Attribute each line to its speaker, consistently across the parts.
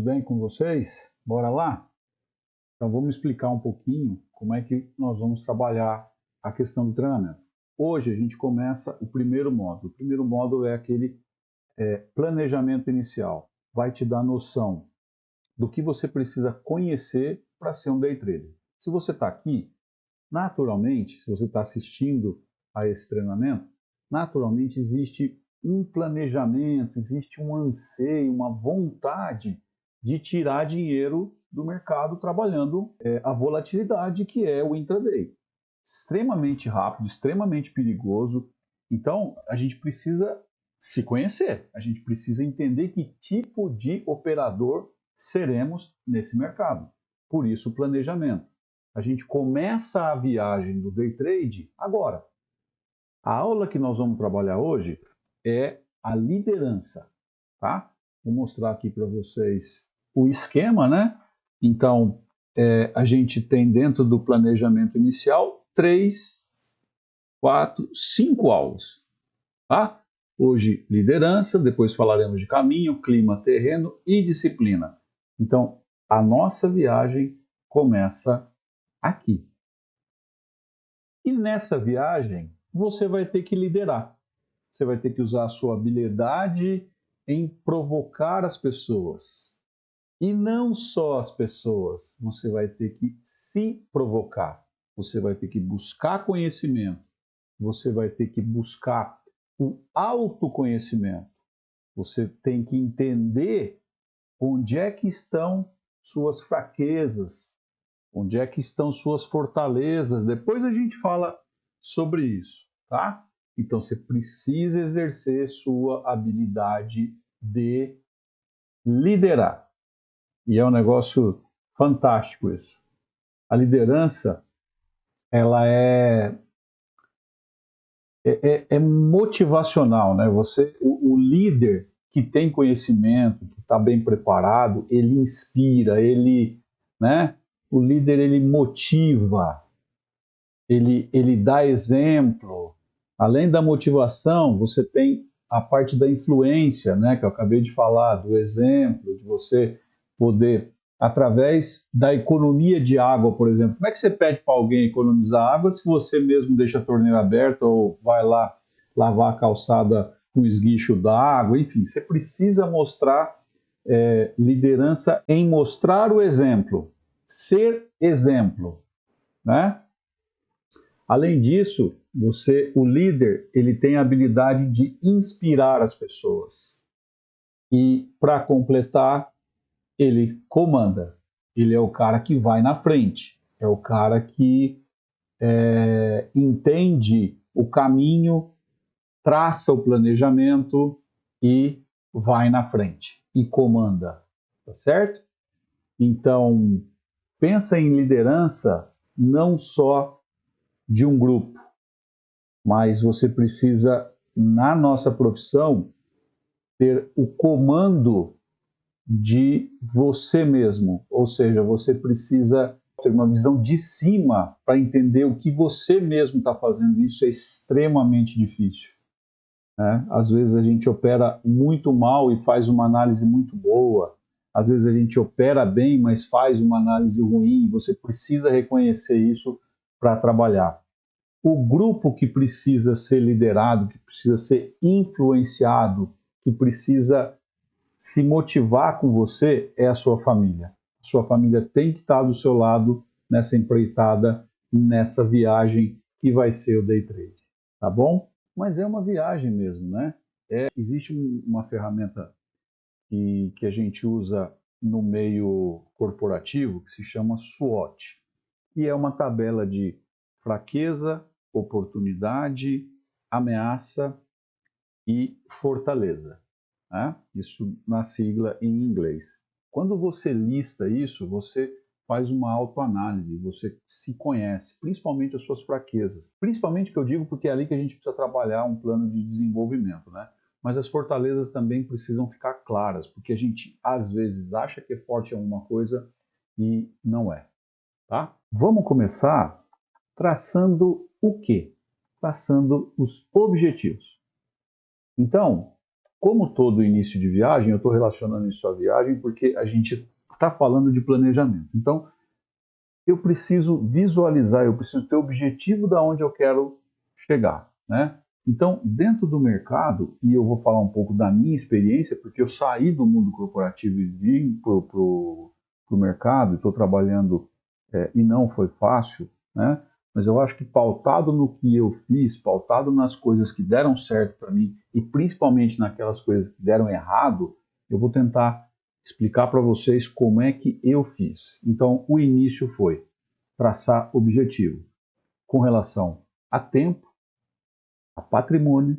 Speaker 1: bem com vocês? Bora lá? Então vamos explicar um pouquinho como é que nós vamos trabalhar a questão do treinamento. Hoje a gente começa o primeiro módulo. O primeiro módulo é aquele planejamento inicial. Vai te dar noção do que você precisa conhecer para ser um day trader. Se você está aqui, naturalmente, se você está assistindo a esse treinamento, naturalmente existe um planejamento, existe um anseio, uma vontade de tirar dinheiro do mercado trabalhando a volatilidade que é o intraday. Extremamente rápido, extremamente perigoso. Então, a gente precisa se conhecer, a gente precisa entender que tipo de operador seremos nesse mercado. Por isso o planejamento. A gente começa a viagem do day trade agora. A aula que nós vamos trabalhar hoje é a liderança, tá? Vou mostrar aqui para vocês o esquema, né? Então, a gente tem dentro do planejamento inicial 3, 4, 5 aulas, tá? Hoje, liderança, depois falaremos de caminho, clima, terreno e disciplina. Então, a nossa viagem começa aqui. E nessa viagem, você vai ter que liderar. Você vai ter que usar a sua habilidade em provocar as pessoas. E não só as pessoas, você vai ter que se provocar. Você vai ter que buscar conhecimento. Você vai ter que buscar o autoconhecimento. Você tem que entender onde é que estão suas fraquezas, onde é que estão suas fortalezas. Depois a gente fala sobre isso, tá? Então você precisa exercer sua habilidade de liderar. E é um negócio fantástico isso. A liderança, ela é motivacional, né? O líder que tem conhecimento, que está bem preparado, ele inspira, né? O líder, ele motiva, ele dá exemplo. Além da motivação, você tem a parte da influência, né? Que eu acabei de falar, do exemplo, de você poder, através da economia de água, por exemplo. Como é que você pede para alguém economizar água se você mesmo deixa a torneira aberta ou vai lá lavar a calçada com esguicho da água? Enfim, você precisa mostrar liderança em mostrar o exemplo, ser exemplo, né? Além disso, o líder, ele tem a habilidade de inspirar as pessoas. E, para completar, ele comanda. Ele é o cara que vai na frente. É o cara que entende o caminho, traça o planejamento e vai na frente. E comanda. Tá certo? Então, pensa em liderança não só de um grupo, mas você precisa, na nossa profissão, ter o comando de você mesmo, ou seja, você precisa ter uma visão de cima para entender o que você mesmo está fazendo. Isso é extremamente difícil, né? Às vezes a gente opera muito mal e faz uma análise muito boa, às vezes a gente opera bem, mas faz uma análise ruim. Você precisa reconhecer isso para trabalhar. O grupo que precisa ser liderado, que precisa ser influenciado, que precisa se motivar com você é a sua família. A sua família tem que estar do seu lado nessa empreitada, nessa viagem que vai ser o day trade, tá bom? Mas é uma viagem mesmo, né? Existe uma ferramenta que a gente usa no meio corporativo que se chama SWOT, que é uma tabela de fraqueza, oportunidade, ameaça e fortaleza, né? Isso na sigla em inglês. Quando você lista isso, você faz uma autoanálise, você se conhece, principalmente as suas fraquezas. Principalmente que eu digo porque é ali que a gente precisa trabalhar um plano de desenvolvimento, né? Mas as fortalezas também precisam ficar claras, porque a gente às vezes acha que é forte em alguma coisa e não é, tá? Vamos começar traçando o quê? Traçando os objetivos. Então, como todo início de viagem, eu estou relacionando isso à viagem porque a gente está falando de planejamento. Então, eu preciso visualizar, eu preciso ter o objetivo de onde eu quero chegar, né? Então, dentro do mercado, e eu vou falar um pouco da minha experiência, porque eu saí do mundo corporativo e vim para o mercado, estou trabalhando e não foi fácil, né? Mas eu acho que pautado no que eu fiz, pautado nas coisas que deram certo para mim e principalmente naquelas coisas que deram errado, eu vou tentar explicar para vocês como é que eu fiz. Então, o início foi traçar objetivo com relação a tempo, a patrimônio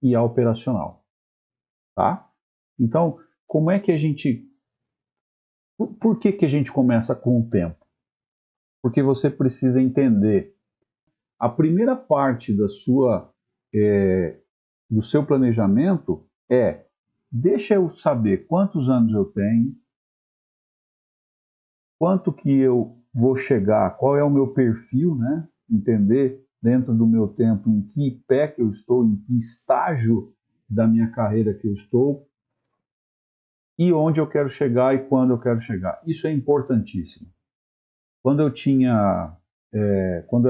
Speaker 1: e a operacional, tá? Então, como é que a gente... Por que a gente começa com o tempo? Porque você precisa entender a primeira parte do seu planejamento deixa eu saber quantos anos eu tenho, quanto que eu vou chegar, qual é o meu perfil, né? Entender dentro do meu tempo em que pé que eu estou, em que estágio da minha carreira que eu estou e onde eu quero chegar e quando eu quero chegar. Isso é importantíssimo. Quando eu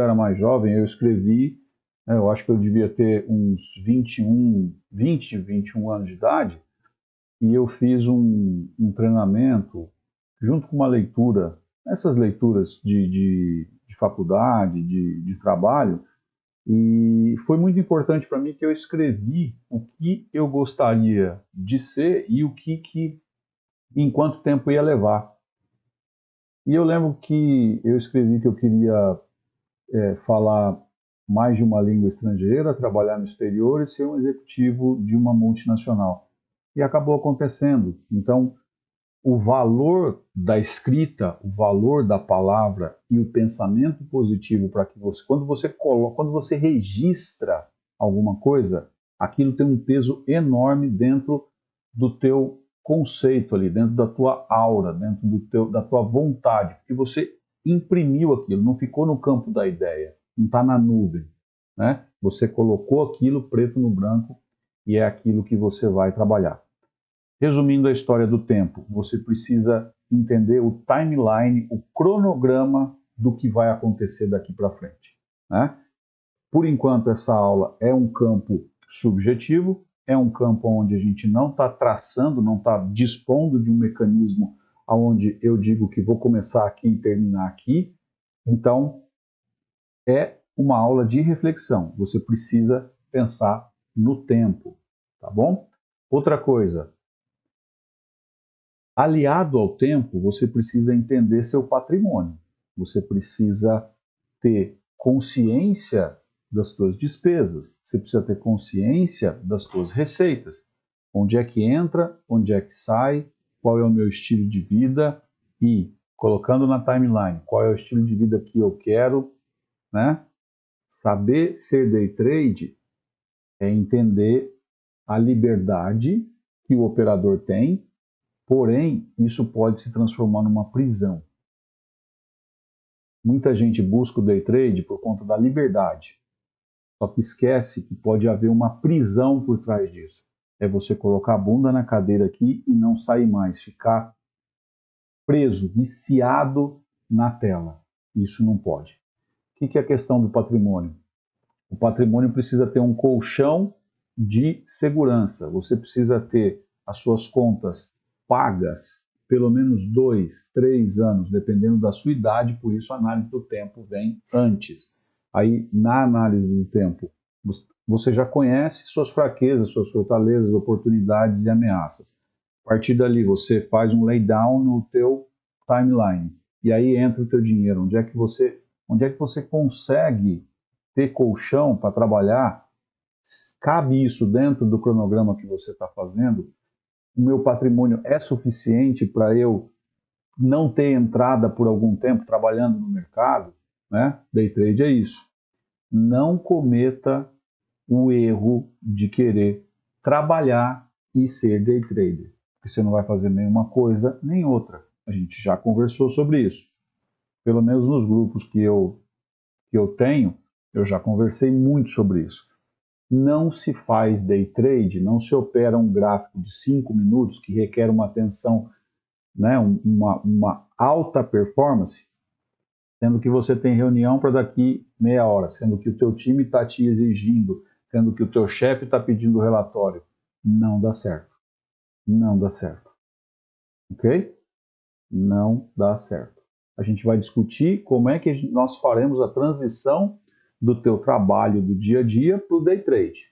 Speaker 1: era mais jovem, eu escrevi, eu acho que eu devia ter uns 21 anos de idade, e eu fiz um treinamento junto com uma leitura, essas leituras de faculdade, de trabalho, e foi muito importante para mim que eu escrevi o que eu gostaria de ser e em quanto tempo ia levar. E eu lembro que eu escrevi que eu queria falar mais de uma língua estrangeira, trabalhar no exterior e ser um executivo de uma multinacional. E acabou acontecendo. Então, o valor da escrita, o valor da palavra e o pensamento positivo para que você, quando você registra alguma coisa, aquilo tem um peso enorme dentro do teu conceito ali, dentro da tua aura, dentro da tua vontade, porque você imprimiu aquilo, não ficou no campo da ideia, não está na nuvem, né? Você colocou aquilo preto no branco e é aquilo que você vai trabalhar. Resumindo a história do tempo, você precisa entender o timeline, o cronograma do que vai acontecer daqui para frente, né? Por enquanto, essa aula é um campo subjetivo, é um campo onde a gente não está traçando, não está dispondo de um mecanismo onde eu digo que vou começar aqui e terminar aqui. Então, é uma aula de reflexão. Você precisa pensar no tempo, tá bom? Outra coisa, aliado ao tempo, você precisa entender seu patrimônio. Você precisa ter consciência das suas despesas. Você precisa ter consciência das suas receitas. Onde é que entra, onde é que sai, qual é o meu estilo de vida e, colocando na timeline, qual é o estilo de vida que eu quero, né? Saber ser day trade é entender a liberdade que o operador tem. Porém, isso pode se transformar numa prisão. Muita gente busca o day trade por conta da liberdade. Só que esquece que pode haver uma prisão por trás disso. É você colocar a bunda na cadeira aqui e não sair mais, ficar preso, viciado na tela. Isso não pode. O que é a questão do patrimônio? O patrimônio precisa ter um colchão de segurança. Você precisa ter as suas contas pagas pelo menos 2, 3 anos, dependendo da sua idade, por isso a análise do tempo vem antes. Aí, na análise do tempo, você já conhece suas fraquezas, suas fortalezas, oportunidades e ameaças. A partir dali, você faz um laydown no teu timeline. E aí entra o teu dinheiro. Onde é que você consegue ter colchão para trabalhar? Cabe isso dentro do cronograma que você está fazendo? O meu patrimônio é suficiente para eu não ter entrada por algum tempo trabalhando no mercado? Né? Day trade é isso. Não cometa o erro de querer trabalhar e ser day trader, porque você não vai fazer nenhuma coisa nem outra. A gente já conversou sobre isso. Pelo menos nos grupos que eu tenho, eu já conversei muito sobre isso. Não se faz day trade, não se opera um gráfico de 5 minutos que requer uma atenção, né, uma alta performance, sendo que você tem reunião para daqui meia hora, sendo que o teu time está te exigindo, sendo que o teu chefe está pedindo relatório. Não dá certo. Não dá certo. Ok? Não dá certo. A gente vai discutir como é que nós faremos a transição do teu trabalho do dia a dia para o day trade.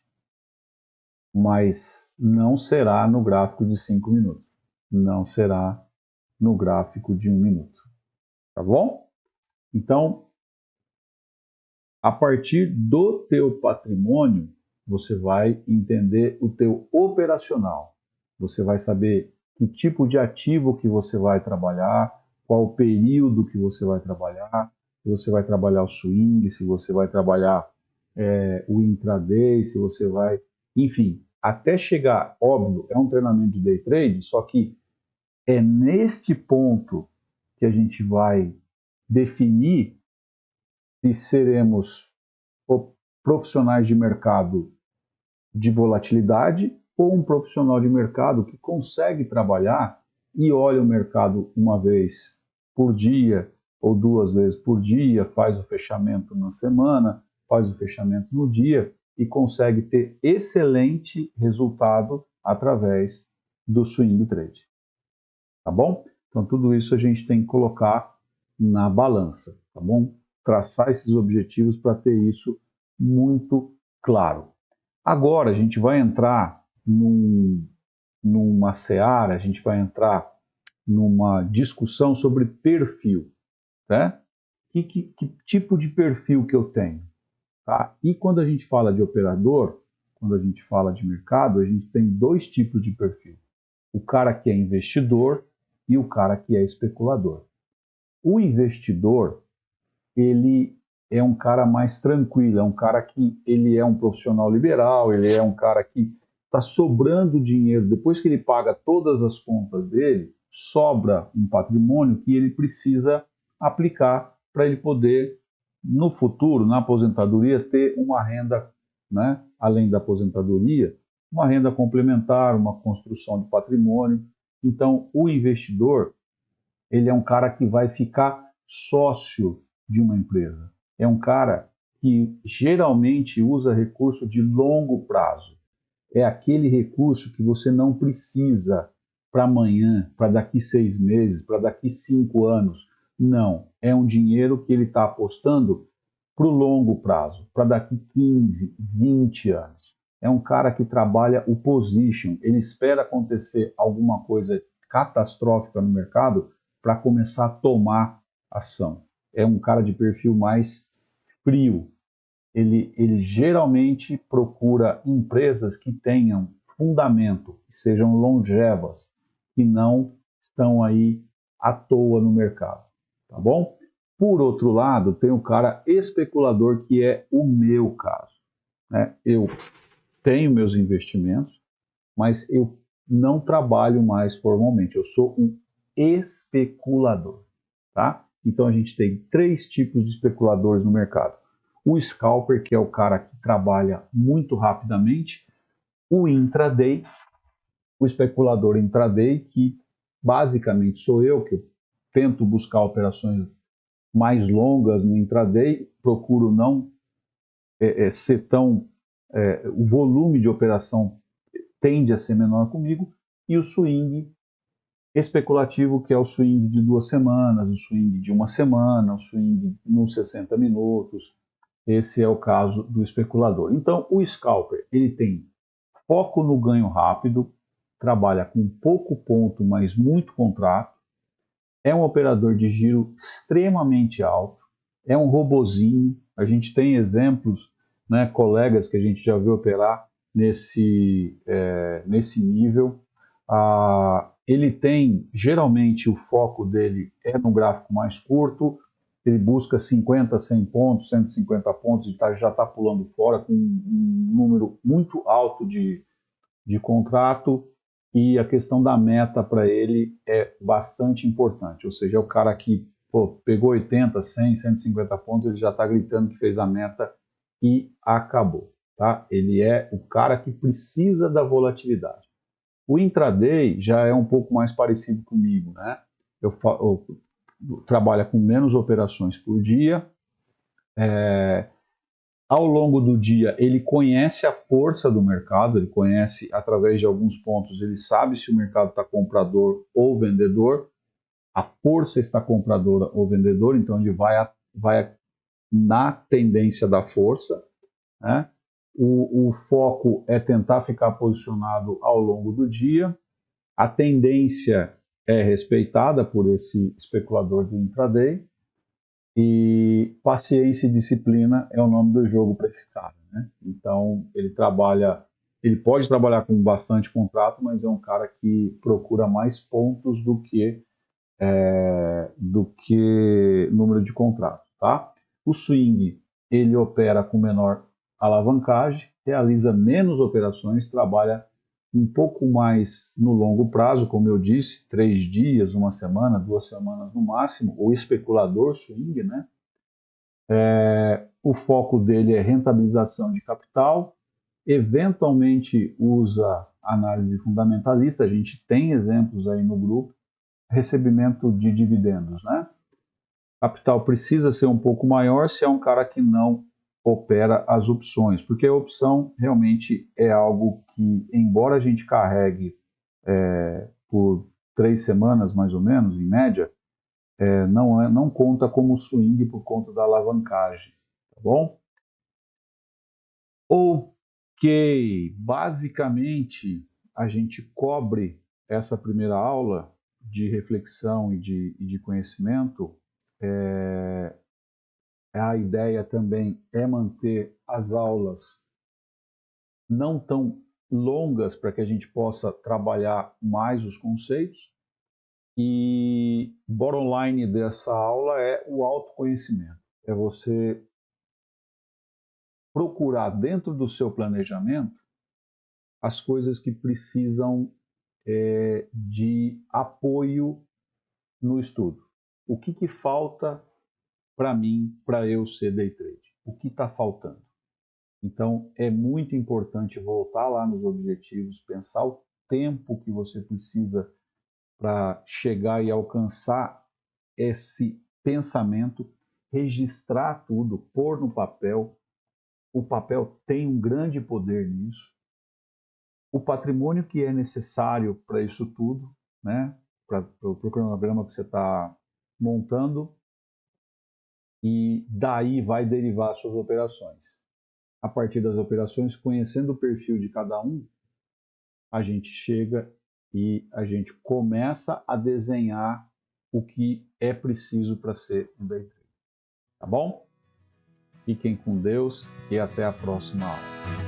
Speaker 1: Mas não será no gráfico de 5 minutos. Não será no gráfico de 1 minuto. Tá bom? Então, a partir do teu patrimônio, você vai entender o teu operacional. Você vai saber que tipo de ativo que você vai trabalhar, qual o período que você vai trabalhar, se você vai trabalhar o swing, se você vai trabalhar o intraday, se você vai... Enfim, até chegar, óbvio, é um treinamento de day trade, só que é neste ponto que a gente vai definir se seremos profissionais de mercado de volatilidade ou um profissional de mercado que consegue trabalhar e olha o mercado uma vez por dia ou 2 vezes por dia, faz o fechamento na semana, faz o fechamento no dia e consegue ter excelente resultado através do swing trade. Tá bom? Então tudo isso a gente tem que colocar na balança, tá bom? Traçar esses objetivos para ter isso muito claro. Agora a gente vai entrar numa seara, a gente vai entrar numa discussão sobre perfil, né? Que tipo de perfil que eu tenho? Tá? E quando a gente fala de operador, quando a gente fala de mercado, a gente tem 2 tipos de perfil. O cara que é investidor e o cara que é especulador. O investidor, ele é um cara mais tranquilo, é um cara que ele é um profissional liberal, ele é um cara que está sobrando dinheiro, depois que ele paga todas as contas dele, sobra um patrimônio que ele precisa aplicar para ele poder, no futuro, na aposentadoria, ter uma renda, né, além da aposentadoria, uma renda complementar, uma construção de patrimônio. Então, o investidor, ele é um cara que vai ficar sócio de uma empresa. É um cara que geralmente usa recurso de longo prazo. É aquele recurso que você não precisa para amanhã, para daqui 6 meses, para daqui 5 anos. Não, é um dinheiro que ele está apostando para o longo prazo, para daqui 15, 20 anos. É um cara que trabalha o position, ele espera acontecer alguma coisa catastrófica no mercado para começar a tomar ação. É um cara de perfil mais frio. Ele geralmente procura empresas que tenham fundamento, que sejam longevas, que não estão aí à toa no mercado, tá bom? Por outro lado, tem o cara especulador, que é o meu caso, né? Eu tenho meus investimentos, mas eu não trabalho mais formalmente, eu sou um especulador, tá? Então a gente tem 3 tipos de especuladores no mercado. O scalper, que é o cara que trabalha muito rapidamente, o intraday, o especulador intraday, que basicamente sou eu, que eu tento buscar operações mais longas no intraday, procuro não ser tão... o volume de operação tende a ser menor comigo, e o swing especulativo, que é o swing de 2 semanas, o swing de 1 semana, o swing nos 60 minutos. Esse é o caso do especulador. Então, o scalper, ele tem foco no ganho rápido, trabalha com pouco ponto, mas muito contrato, é um operador de giro extremamente alto, é um robozinho. A gente tem exemplos, né, colegas que a gente já viu operar nesse nível. Ele tem, geralmente, o foco dele é no gráfico mais curto, ele busca 50, 100 pontos, 150 pontos e já está pulando fora com um número muito alto de contrato, e a questão da meta para ele é bastante importante, ou seja, é o cara que pegou 80, 100, 150 pontos, ele já está gritando que fez a meta e acabou. tá? Ele é o cara que precisa da volatilidade. O intraday já é um pouco mais parecido comigo, né? Eu trabalho com menos operações por dia. Ao longo do dia, ele conhece a força do mercado, ele conhece através de alguns pontos, ele sabe se o mercado está comprador ou vendedor, a força está compradora ou vendedor, então ele vai na tendência da força, né? O foco é tentar ficar posicionado ao longo do dia, a tendência é respeitada por esse especulador do intraday, e paciência e disciplina é o nome do jogo para esse cara, né? Então ele pode trabalhar com bastante contrato, mas é um cara que procura mais pontos do que número de contratos, tá? O swing ele opera com menor alavancagem, realiza menos operações, trabalha um pouco mais no longo prazo, como eu disse, 3 dias, 1 semana, 2 semanas no máximo, o especulador swing, né? O foco dele é rentabilização de capital, eventualmente usa análise fundamentalista, a gente tem exemplos aí no grupo, recebimento de dividendos, né? Capital precisa ser um pouco maior se é um cara que não opera as opções, porque a opção realmente é algo que, embora a gente carregue por 3 semanas mais ou menos, em média, não conta como swing por conta da alavancagem, tá bom? Ok, basicamente a gente cobre essa primeira aula de reflexão e de conhecimento. A ideia também é manter as aulas não tão longas para que a gente possa trabalhar mais os conceitos. E bottom line dessa aula é o autoconhecimento. É você procurar dentro do seu planejamento as coisas que precisam de apoio no estudo. O que falta para mim, para eu ser day trade? O que está faltando? Então, é muito importante voltar lá nos objetivos, pensar o tempo que você precisa para chegar e alcançar esse pensamento, registrar tudo, pôr no papel. O papel tem um grande poder nisso. O patrimônio que é necessário para isso tudo, né? Para o cronograma que você está montando, e daí vai derivar suas operações. A partir das operações, conhecendo o perfil de cada um, a gente chega e a gente começa a desenhar o que é preciso para ser um day trader. Tá bom? Fiquem com Deus e até a próxima aula.